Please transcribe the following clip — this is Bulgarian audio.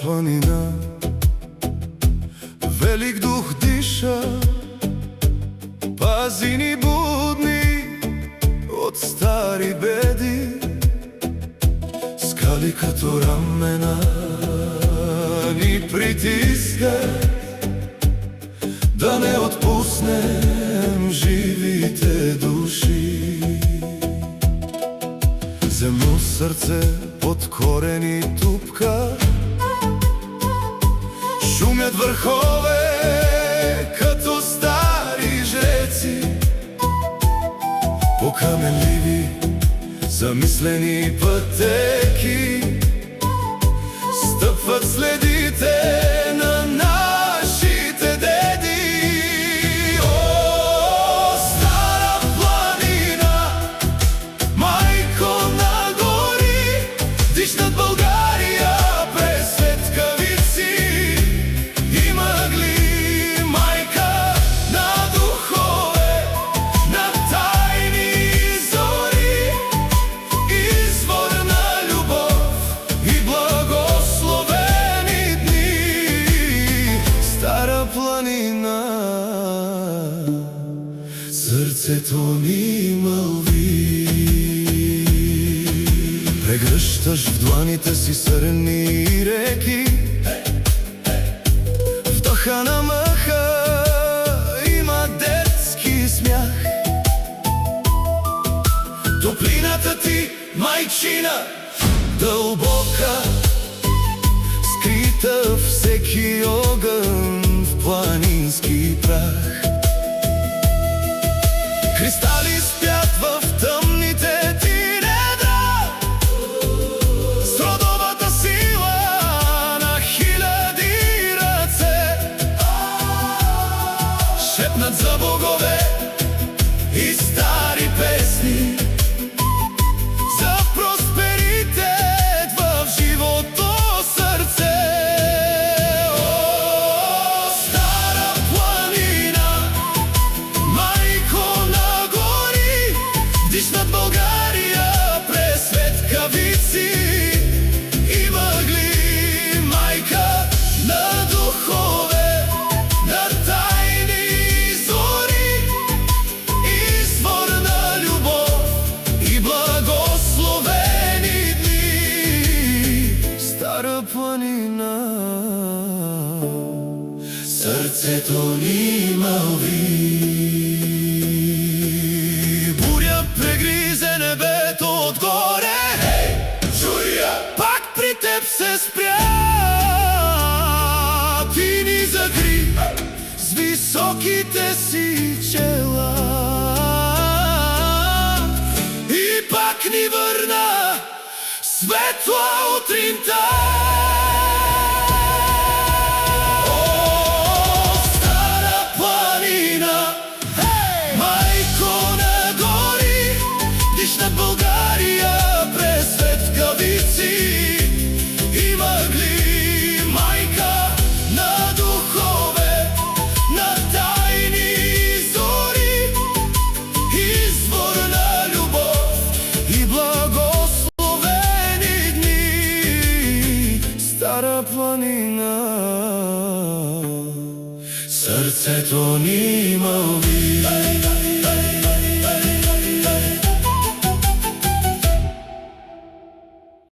планина, велик дух диша, пази ни будни от стари беди. Скали като рамена ни притискат, да не отпуснем живите души. Земно сърце под корени тупка, шумят върхове като стари жреци. По каменливи замислени пътеки стъпват следите на нашите деди. О, стара планина, майко на гори, диш над България през светкавици и мъгли, майка на духове, на тайни зори, извор на любов и благословени дни. Стара планина, сърцето ни мълви. Прегръщаш в дланите си сърни реки, в дъха на мъха има детски смях. Топлината ти, майчина, дълбока, скрита всеки огън в планински прах. Кристали спят в тъмните ти недра, с родовата сила на хиляди ръце. Шепнат за богове и стари песни, за просперитет в живото сърце. О, стара планина, майко на гори, диш над България през светкавици и мъгли, майка на духове, на тайни зори, извор на любов и благословени дни. Стара планина, сърцето ни мълви. Буря прегризе небето отгоре, чуя, пак при теб се спря. Ти ни закри с високите си чела и пак ни върна светла утринта. О, стара планина, майко на гори, диш над България през светкавици и мъгли, майка на духове, на тайни зори, извор на любов и благословени дни. Стара планина, сърцето ни мълви.